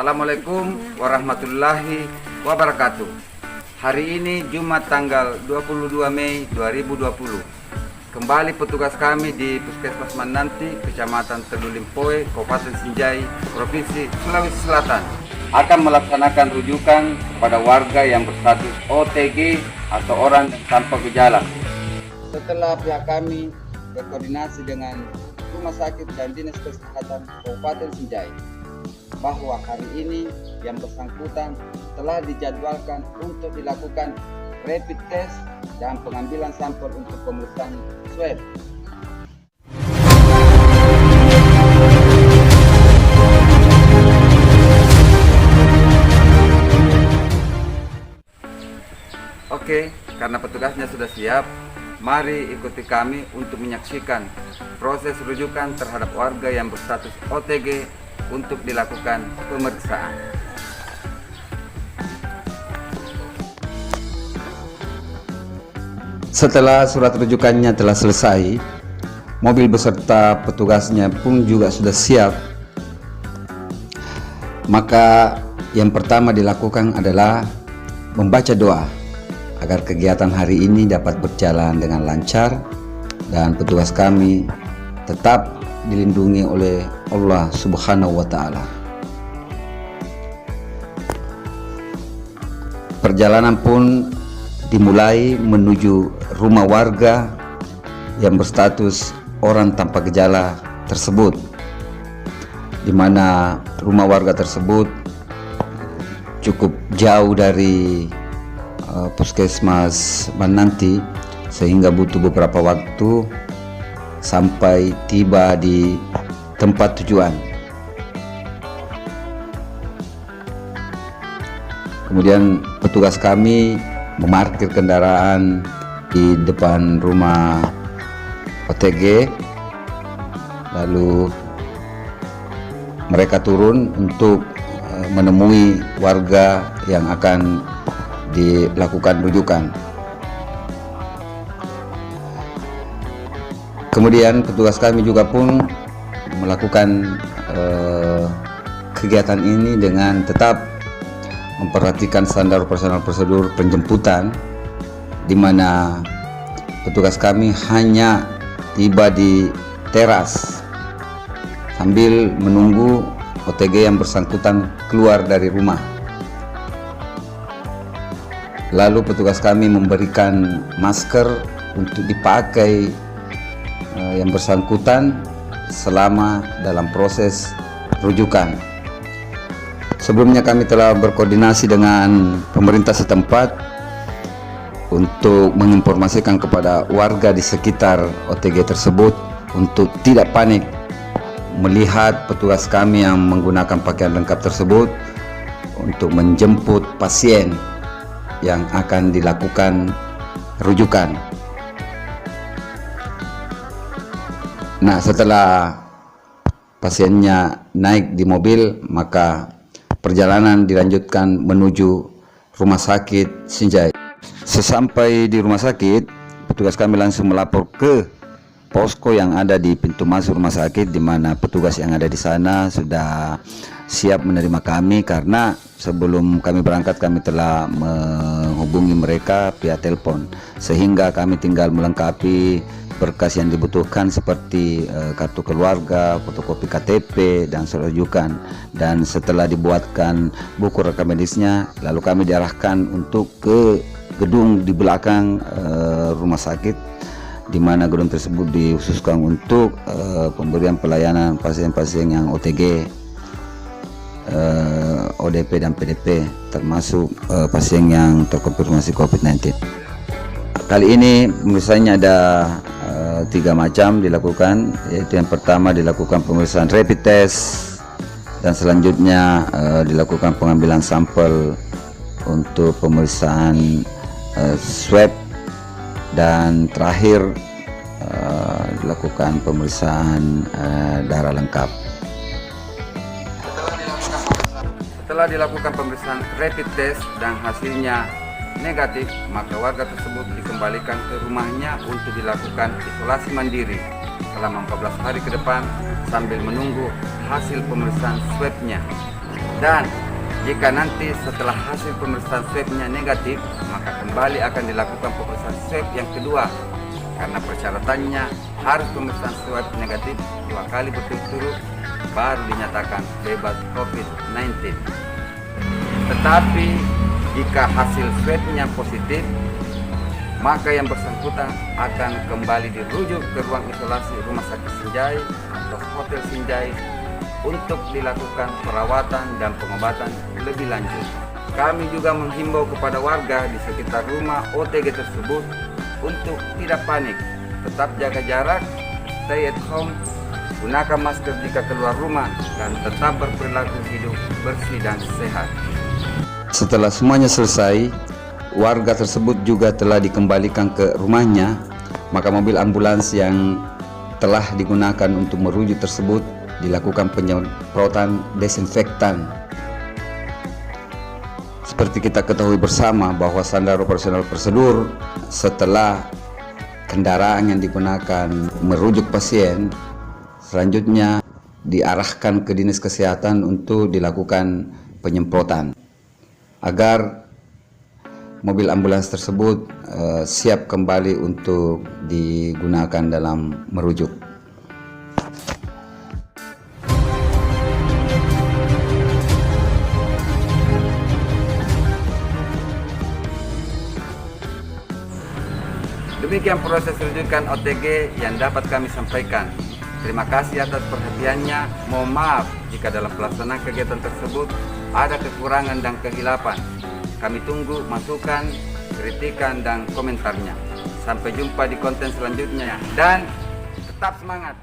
Assalamualaikum warahmatullahi wabarakatuh. Hari ini Jumat tanggal 22 Mei 2020. Kembali petugas kami di Puskesmas Mananti, Kecamatan Teluk Limpoe, Kabupaten Sinjai, Provinsi Sulawesi Selatan, akan melaksanakan rujukan kepada warga yang berstatus OTG atau orang tanpa gejala. Setelah pihak kami berkoordinasi dengan Rumah Sakit dan Dinas Kesehatan Kabupaten Sinjai, bahwa hari ini yang bersangkutan telah dijadwalkan untuk dilakukan rapid test dan pengambilan sampel untuk pemeriksaan swab. Oke, karena petugasnya sudah siap, mari ikuti kami untuk menyaksikan proses rujukan terhadap warga yang berstatus OTG untuk dilakukan pemeriksaan. Setelah surat rujukannya telah selesai, mobil beserta petugasnya pun juga sudah siap. Maka yang pertama dilakukan adalah membaca doa agar kegiatan hari ini dapat berjalan dengan lancar dan petugas kami tetap dilindungi oleh Allah Subhanahu wa Ta'ala. Perjalanan pun dimulai menuju rumah warga yang berstatus orang tanpa gejala tersebut, di mana rumah warga tersebut cukup jauh dari Puskesmas Mananti, sehingga butuh beberapa waktu sampai tiba di tempat tujuan. Kemudian petugas kami memarkir kendaraan di depan rumah OTG, lalu mereka turun untuk menemui warga yang akan dilakukan rujukan. Kemudian petugas kami juga pun melakukan kegiatan ini dengan tetap memperhatikan standar operasional prosedur penjemputan, di mana petugas kami hanya tiba di teras sambil menunggu OTG yang bersangkutan keluar dari rumah. Lalu petugas kami memberikan masker untuk dipakai yang bersangkutan selama dalam proses rujukan. Sebelumnya kami telah berkoordinasi dengan pemerintah setempat untuk menginformasikan kepada warga di sekitar OTG tersebut untuk tidak panik melihat petugas kami yang menggunakan pakaian lengkap tersebut untuk menjemput pasien yang akan dilakukan rujukan. Nah, setelah pasiennya naik di mobil, maka perjalanan dilanjutkan menuju Rumah Sakit Sinjai. Sesampai di rumah sakit, petugas kami langsung melapor ke posko yang ada di pintu masuk rumah sakit, di mana petugas yang ada di sana sudah siap menerima kami, karena sebelum kami berangkat kami telah menghubungi mereka via telepon, sehingga kami tinggal melengkapi berkas yang dibutuhkan seperti kartu keluarga, fotokopi KTP, dan surat rujukan. Dan setelah dibuatkan buku rekam medisnya, lalu kami diarahkan untuk ke gedung di belakang rumah sakit, di mana gedung tersebut dikhususkan untuk pemberian pelayanan pasien-pasien yang OTG, ODP dan PDP, termasuk pasien yang terkonfirmasi COVID-19. Kali ini misalnya ada 3 macam dilakukan, yaitu yang pertama dilakukan pemeriksaan rapid test, dan selanjutnya dilakukan pengambilan sampel untuk pemeriksaan swab, dan terakhir dilakukan pemeriksaan darah lengkap. Setelah dilakukan pemeriksaan rapid test dan hasilnya negatif, maka warga tersebut dikembalikan ke rumahnya untuk dilakukan isolasi mandiri selama 14 hari ke depan sambil menunggu hasil pemeriksaan swabnya. Dan jika nanti setelah hasil pemeriksaan swabnya negatif, maka kembali akan dilakukan pemeriksaan swab yang kedua, karena persyaratannya harus pemeriksaan swab negatif 2 kali berturut-turut baru dinyatakan bebas COVID-19. Tetapi jika hasil swabnya positif, maka yang bersangkutan akan kembali dirujuk ke ruang isolasi Rumah Sakit Sinjai atau Hotel Sinjai untuk dilakukan perawatan dan pengobatan lebih lanjut. Kami juga menghimbau kepada warga di sekitar rumah OTG tersebut untuk tidak panik, tetap jaga jarak, stay at home, gunakan masker jika keluar rumah, dan tetap berperilaku hidup bersih dan sehat. Setelah semuanya selesai, warga tersebut juga telah dikembalikan ke rumahnya, maka mobil ambulans yang telah digunakan untuk merujuk tersebut dilakukan penyemprotan desinfektan. Seperti kita ketahui bersama bahwa standar operasional prosedur setelah kendaraan yang digunakan merujuk pasien selanjutnya diarahkan ke dinas kesehatan untuk dilakukan penyemprotan agar mobil ambulans tersebut siap kembali untuk digunakan dalam merujuk. Demikian proses rujukan OTG yang dapat kami sampaikan. Terima kasih atas perhatiannya. Mohon maaf jika dalam pelaksanaan kegiatan tersebut ada kekurangan dan kehilapan. Kami tunggu masukan, kritikan, dan komentarnya. Sampai jumpa di konten selanjutnya dan tetap semangat.